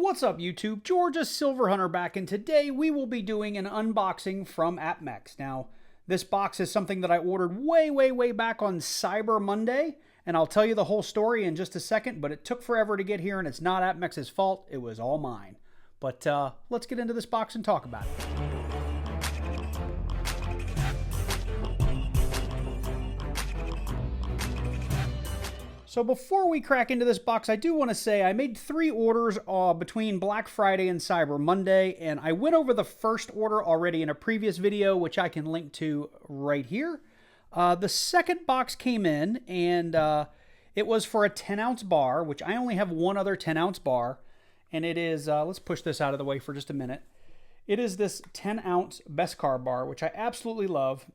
What's up YouTube? Georgia Silver Hunter back, and today we will be doing an unboxing from APMEX. Now, this box is something that I ordered way back on Cyber Monday, and I'll tell you the whole story in just a second, but it took forever to get here, and it's not APMEX's fault. It was all mine. But let's get into this box and talk about it. So before we crack into this box, I do want to say I made 3 orders between Black Friday and Cyber Monday, and I went over the first order already in a previous video, which I can link to right here. The second box came in, and it was for a 10-ounce bar, which I only have one other 10-ounce bar, and it is, let's push this out of the way for just a minute. It is this 10-ounce Beskar bar, which I absolutely love.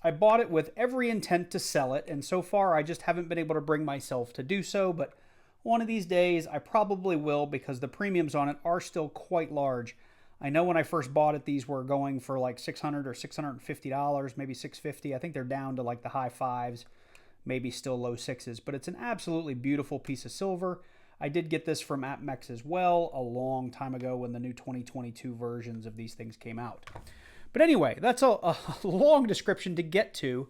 I bought it with every intent to sell it, and so far I just haven't been able to bring myself to do so, but one of these days I probably will because the premiums on it are still quite large. I know when I first bought it, these were going for like $600 or $650, maybe $650. I think they're down to like the high 5s, maybe still low 6s, but it's an absolutely beautiful piece of silver. I did get this from APMEX as well a long time ago when the new 2022 versions of these things came out. But anyway, that's a long description to get to.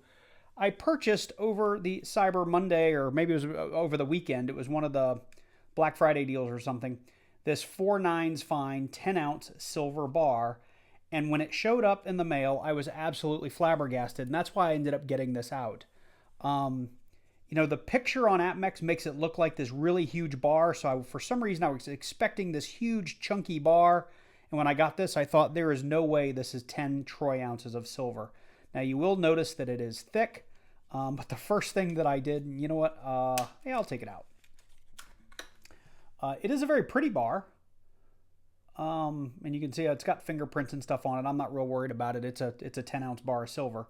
I purchased over the Cyber Monday, or maybe it was over the weekend, it was one of the Black Friday deals or something, this 4/9 fine 10-ounce silver bar. And when it showed up in the mail, I was absolutely flabbergasted, and that's why I ended up getting this out. You know, the picture on APMEX makes it look like this really huge bar, so for some reason I was expecting this huge chunky bar. And when I got this, I thought there is no way this is 10 troy ounces of silver. Now, you will notice that it is thick, but the first thing that I did, you know what, yeah, I'll take it out. It is a very pretty bar, and you can see it's got fingerprints and stuff on it. I'm not real worried about it. It's a 10-ounce bar of silver.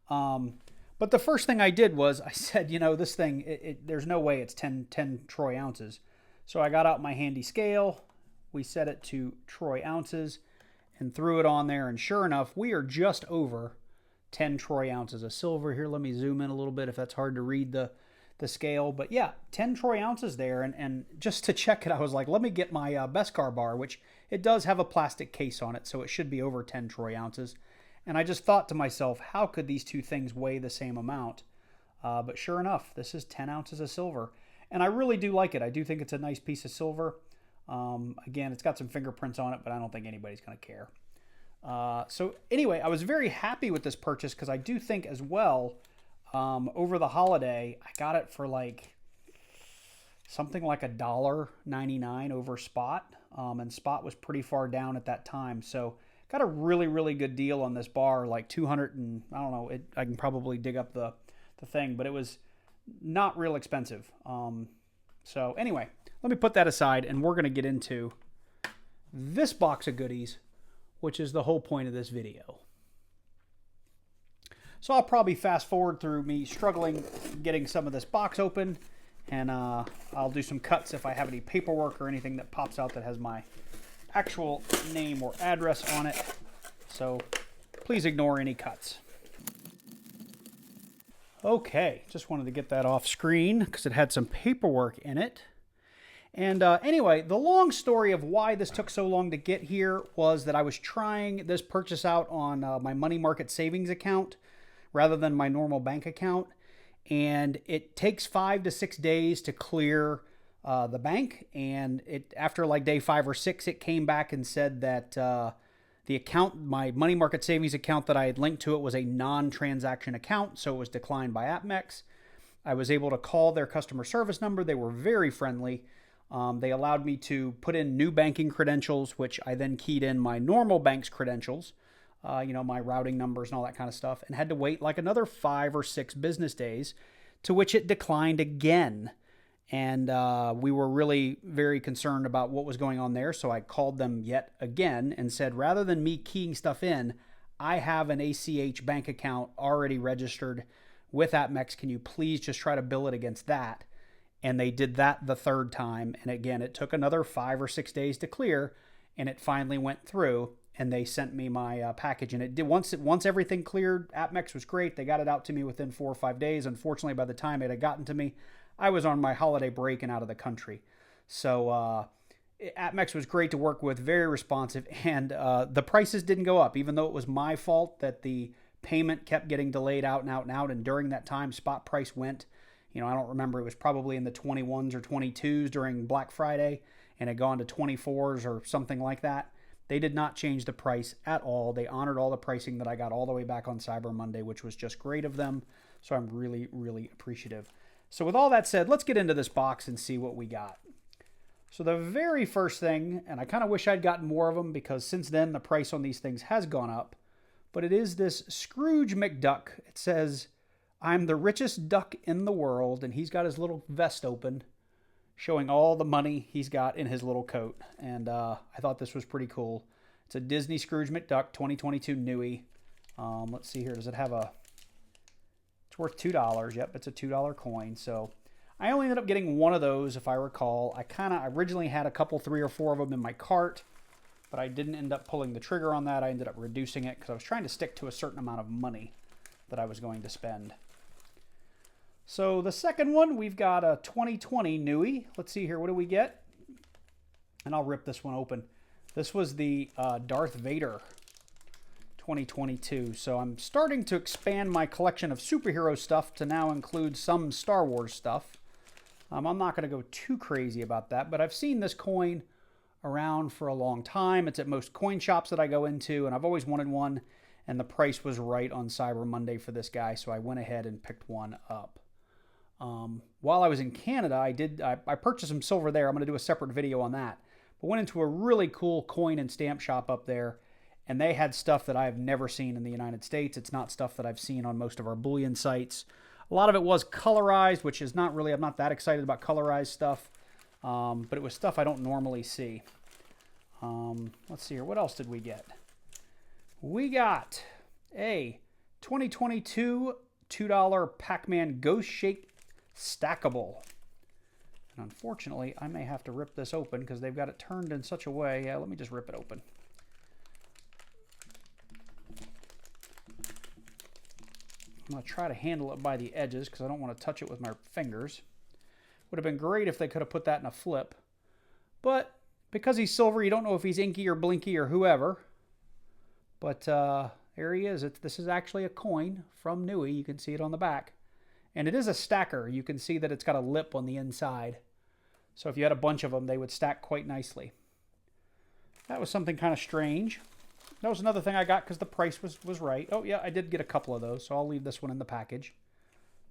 But the first thing I did was I said, you know, this thing, there's no way it's 10 troy ounces. So I got out my handy scale. We set it to troy ounces and threw it on there, and sure enough, we are just over 10 troy ounces of silver. Here, let me zoom in a little bit if that's hard to read the scale. But yeah, 10 troy ounces there, and just to check it, I was like, let me get my Beskar bar, which it does have a plastic case on it, so it should be over 10 troy ounces. And I just thought to myself, how could these two things weigh the same amount? But sure enough, this is 10 ounces of silver. And I really do like it. I do think it's a nice piece of silver. Again, it's got some fingerprints on it, but I don't think anybody's going to care. So anyway, I was very happy with this purchase because I do think as well, over the holiday, I got it for like something like $1.99 over spot. And spot was pretty far down at that time. So got a really good deal on this bar, like 200 and I don't know, I can probably dig up the thing, but it was not real expensive. So anyway, let me put that aside, and we're going to get into this box of goodies, which is the whole point of this video. So I'll probably fast forward through me struggling getting some of this box open, and I'll do some cuts if I have any paperwork or anything that pops out that has my actual name or address on it. So please ignore any cuts. Okay, just wanted to get that off screen because it had some paperwork in it. And anyway, the long story of why this took so long to get here was that I was trying this purchase out on my money market savings account rather than my normal bank account. And it takes 5 to 6 days to clear the bank. And after like day 5 or 6, it came back and said that the account, my money market savings account that I had linked to it, was a non-transaction account. So it was declined by APMEX. I was able to call their customer service number. They were very friendly. They allowed me to put in new banking credentials, which I then keyed in my normal bank's credentials, you know, my routing numbers and all that kind of stuff, and had to wait like another 5 or 6 business days, to which it declined again. And we were really very concerned about what was going on there, so I called them yet again and said, rather than me keying stuff in, I have an ACH bank account already registered with APMEX. Can you please just try to bill it against that? And they did that the 3rd time. And again, it took another 5 or 6 days to clear, and it finally went through, and they sent me my package. And it did once everything cleared. APMEX was great. They got it out to me within 4 or 5 days. Unfortunately, by the time it had gotten to me, I was on my holiday break and out of the country. So APMEX was great to work with, very responsive, and the prices didn't go up, even though it was my fault that the payment kept getting delayed out and out and out. And during that time, spot price went, I don't remember, it was probably in the 21s or 22s during Black Friday, and had gone to 24s or something like that. They did not change the price at all. They honored all the pricing that I got all the way back on Cyber Monday, which was just great of them. So I'm really, really appreciative. So with all that said, let's get into this box and see what we got. So the very first thing, and I kind of wish I'd gotten more of them because since then the price on these things has gone up, but it is this Scrooge McDuck. It says, "I'm the richest duck in the world," and he's got his little vest open, showing all the money he's got in his little coat. And I thought this was pretty cool. It's a Disney Scrooge McDuck 2022 Nui. Let's see here. Does it have a... It's worth $2. Yep, it's a $2 coin. So I only ended up getting one of those, if I recall. I originally had a couple, 3 or 4 of them in my cart, but I didn't end up pulling the trigger on that. I ended up reducing it because I was trying to stick to a certain amount of money that I was going to spend. So the second one, we've got a 2020 Nui. Let's see here, what do we get? And I'll rip this one open. This was the Darth Vader 2022. So I'm starting to expand my collection of superhero stuff to now include some Star Wars stuff. I'm not going to go too crazy about that, but I've seen this coin around for a long time. It's at most coin shops that I go into, and I've always wanted one, and the price was right on Cyber Monday for this guy, so I went ahead and picked one up. While I was in Canada, I purchased some silver there. I'm going to do a separate video on that. But went into a really cool coin and stamp shop up there, and they had stuff that I have never seen in the United States. It's not stuff that I've seen on most of our Bullion sites. A lot of it was colorized, which is not really, I'm not that excited about colorized stuff, but it was stuff I don't normally see. Let's see here. What else did we get? We got a 2022 $2 Pac-Man Ghost Shake Stackable. And unfortunately, I may have to rip this open because they've got it turned in such a way. Yeah, let me just rip it open. I'm going to try to handle it by the edges because I don't want to touch it with my fingers. Would have been great if they could have put that in a flip. But because he's silver, you don't know if he's inky or blinky or whoever. But there he is. This is actually a coin from Nui. You can see it on the back. And it is a stacker. You can see that it's got a lip on the inside. So if you had a bunch of them, they would stack quite nicely. That was something kind of strange. That was another thing I got because the price was right. Oh, yeah, I did get a couple of those, so I'll leave this one in the package.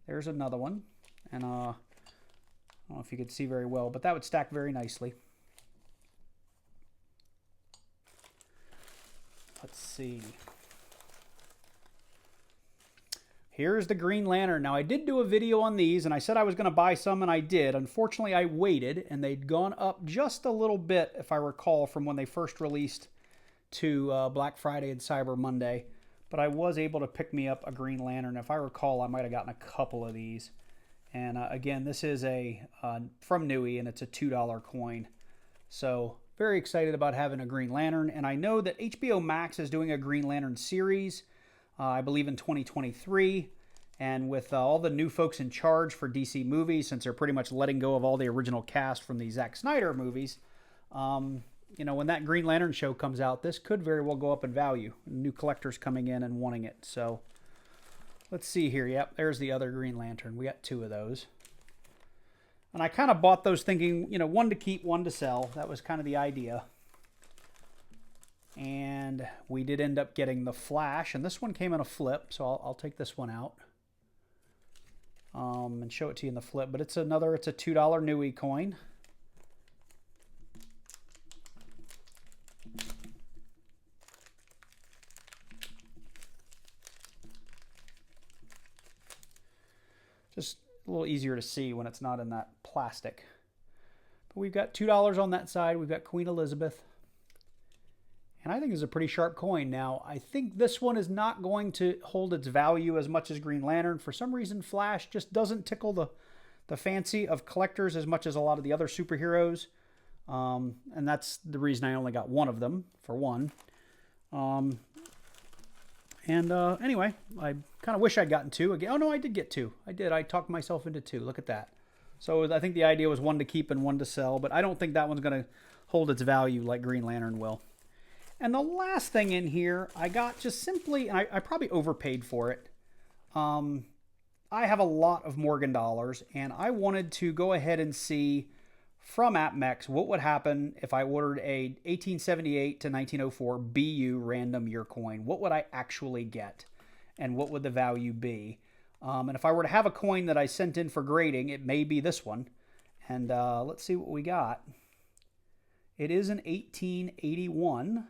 There's another one. And I don't know if you could see very well, but that would stack very nicely. Let's see. Here's the Green Lantern. Now, I did do a video on these, and I said I was going to buy some, and I did. Unfortunately, I waited, and they'd gone up just a little bit, if I recall, from when they first released to Black Friday and Cyber Monday. But I was able to pick me up a Green Lantern. If I recall, I might have gotten a couple of these. And again, this is from Nui, and it's a $2 coin. So very excited about having a Green Lantern. And I know that HBO Max is doing a Green Lantern series, I believe in 2023. And with all the new folks in charge for DC movies, since they're pretty much letting go of all the original cast from the Zack Snyder movies, you know, when that Green Lantern show comes out, this could very well go up in value. New collectors coming in and wanting it. So let's see here. Yep, there's the other Green Lantern. We got 2 of those. And I kind of bought those thinking, you know, one to keep, one to sell. That was kind of the idea. And we did end up getting the Flash. And this one came in a flip, so I'll take this one out. And show it to you in the flip. But it's a $2 Nui coin. Just a little easier to see when it's not in that plastic. But we've got $2 on that side. We've got Queen Elizabeth. And I think it's a pretty sharp coin. Now, I think this one is not going to hold its value as much as Green Lantern. For some reason, Flash just doesn't tickle the fancy of collectors as much as a lot of the other superheroes. And that's the reason I only got one of them, for one. Anyway, I kind of wish I'd gotten 2 again. Oh, no, I did get 2. I did. I talked myself into 2. Look at that. So I think the idea was one to keep and one to sell, but I don't think that one's going to hold its value like Green Lantern will. And the last thing in here, I got just simply, and I probably overpaid for it. I have a lot of Morgan dollars, and I wanted to go ahead and see from APMEX what would happen if I ordered a 1878 to 1904 BU random year coin. What would I actually get, and what would the value be? And if I were to have a coin that I sent in for grading, it may be this one. And let's see what we got. It is an 1881.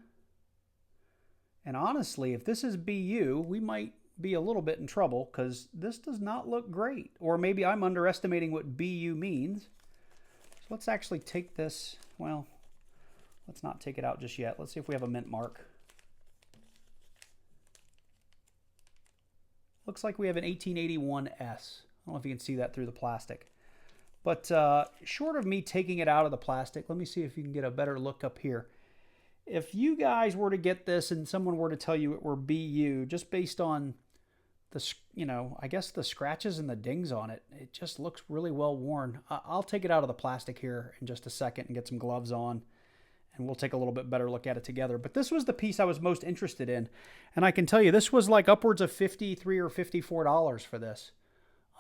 And honestly, if this is BU, we might be a little bit in trouble because this does not look great. Or maybe I'm underestimating what BU means. So let's actually take this. Well, let's not take it out just yet. Let's see if we have a mint mark. Looks like we have an 1881S. I don't know if you can see that through the plastic. But short of me taking it out of the plastic, let me see if you can get a better look up here. If you guys were to get this and someone were to tell you it were BU, just based on the, I guess the scratches and the dings on it, it just looks really well worn. I'll take it out of the plastic here in just a second and get some gloves on, and we'll take a little bit better look at it together. But this was the piece I was most interested in. And I can tell you, this was like upwards of $53 or $54 for this.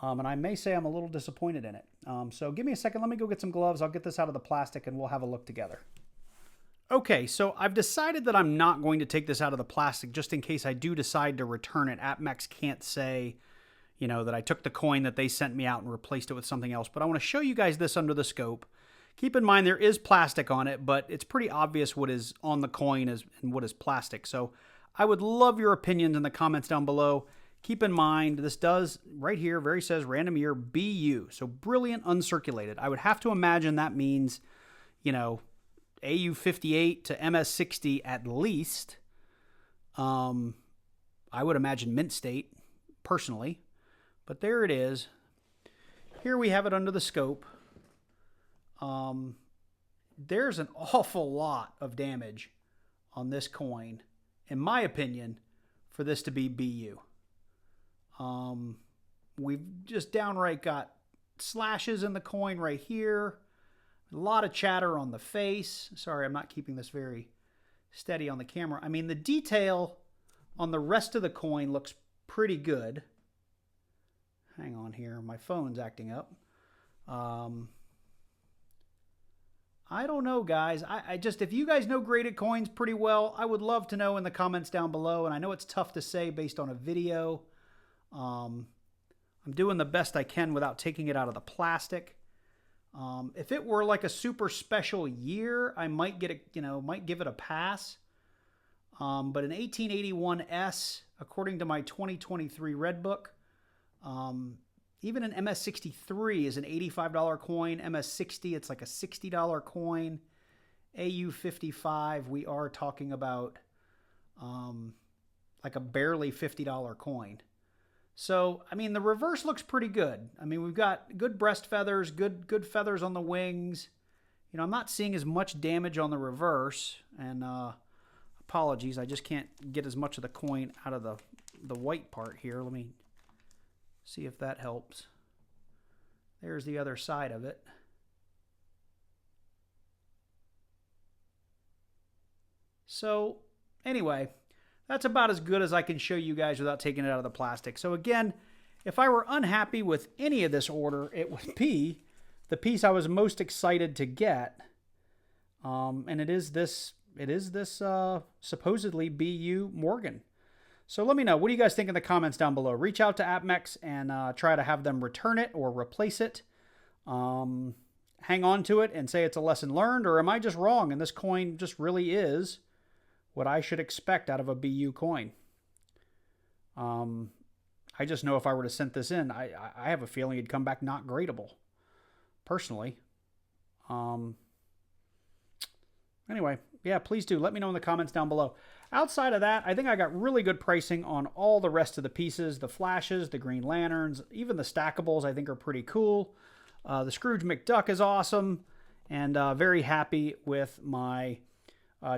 And I may say I'm a little disappointed in it. So give me a second. Let me go get some gloves. I'll get this out of the plastic and we'll have a look together. Okay, so I've decided that I'm not going to take this out of the plastic just in case I do decide to return it. APMEX can't say, that I took the coin that they sent me out and replaced it with something else. But I want to show you guys this under the scope. Keep in mind there is plastic on it, but it's pretty obvious what is on the coin and what is plastic. So I would love your opinions in the comments down below. Keep in mind, this does, right here, very says random year BU. So brilliant uncirculated. I would have to imagine that means, AU58 to MS60 at least. I would imagine mint state, personally. But there it is. Here we have it under the scope. There's an awful lot of damage on this coin, in my opinion, for this to be BU. We've just downright got slashes in the coin right here. A lot of chatter on the face. Sorry, I'm not keeping this very steady on the camera. I mean, the detail on the rest of the coin looks pretty good. Hang on here. My phone's acting up. I don't know, guys. I just, if you guys know graded coins pretty well, I would love to know in the comments down below. And I know it's tough to say based on a video. I'm doing the best I can without taking it out of the plastic. If it were like a super special year, I might get it, might give it a pass. But an 1881S, according to my 2023 Red Book, even an MS63 is an $85 coin. MS60, it's like a $60 coin. AU55, we are talking about like a barely $50 coin. So, I mean, the reverse looks pretty good. I mean, we've got good breast feathers, good feathers on the wings. I'm not seeing as much damage on the reverse. And apologies, I just can't get as much of the coin out of the white part here. Let me see if that helps. There's the other side of it. So, anyway, that's about as good as I can show you guys without taking it out of the plastic. So again, if I were unhappy with any of this order, it would be the piece I was most excited to get. And it is this supposedly BU Morgan. So let me know. What do you guys think in the comments down below? Reach out to APMEX and try to have them return it or replace it. Hang on to it and say it's a lesson learned, or am I just wrong and this coin just really is what I should expect out of a BU coin? I just know if I were to send this in, I have a feeling it'd come back not gradable, personally. Anyway, yeah, please do. Let me know in the comments down below. Outside of that, I think I got really good pricing on all the rest of the pieces. The flashes, the Green Lanterns, even the stackables I think are pretty cool. The Scrooge McDuck is awesome. And very happy with my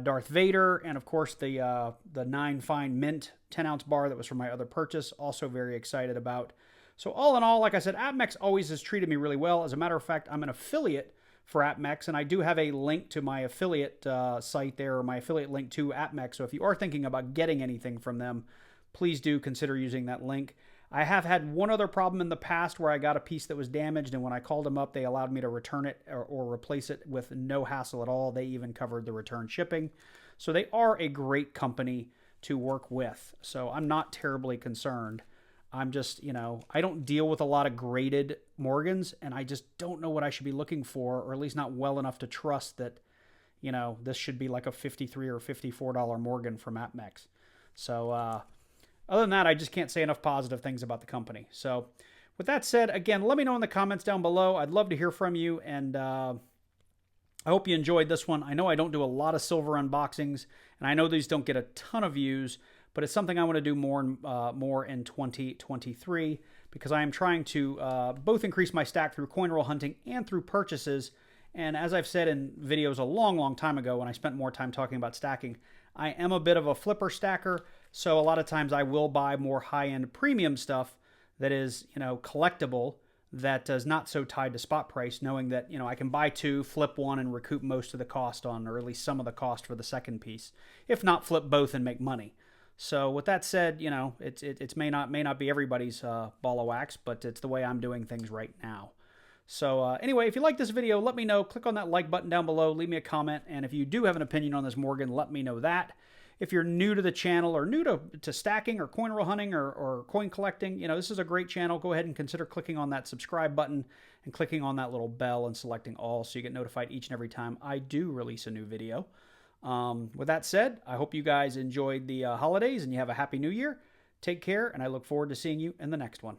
Darth Vader. And of course the 9 Fine Mint 10-ounce bar that was from my other purchase. Also very excited about. So all in all, like I said, APMEX always has treated me really well. As a matter of fact, I'm an affiliate for APMEX, and I do have a link to my affiliate site there, or my affiliate link to APMEX. So if you are thinking about getting anything from them, please do consider using that link. I have had one other problem in the past where I got a piece that was damaged, and when I called them up, they allowed me to return it or replace it with no hassle at all. They even covered the return shipping. So they are a great company to work with. So I'm not terribly concerned. I'm just, I don't deal with a lot of graded Morgans, and I just don't know what I should be looking for, or at least not well enough to trust that, this should be like a $53 or $54 Morgan from APMEX. So other than that, I just can't say enough positive things about the company. So with that said, again, let me know in the comments down below. I'd love to hear from you, and I hope you enjoyed this one. I know I don't do a lot of silver unboxings, and I know these don't get a ton of views, but it's something I want to do more in 2023, because I am trying to both increase my stack through coin roll hunting and through purchases. And as I've said in videos a long time ago when I spent more time talking about stacking, I am a bit of a flipper stacker, so a lot of times I will buy more high-end premium stuff that is, collectible, that is not so tied to spot price, knowing that, I can buy two, flip one, and recoup most of the cost on, or at least some of the cost for the second piece. If not, flip both and make money. So with that said, it may not be everybody's ball of wax, but it's the way I'm doing things right now. So anyway, if you like this video, let me know. Click on that like button down below, leave me a comment, and if you do have an opinion on this Morgan, let me know that. If you're new to the channel, or new to stacking or coin roll hunting or coin collecting, this is a great channel. Go ahead and consider clicking on that subscribe button and clicking on that little bell and selecting all, so you get notified each and every time I do release a new video. With that said, I hope you guys enjoyed the holidays and you have a happy new year. Take care, and I look forward to seeing you in the next one.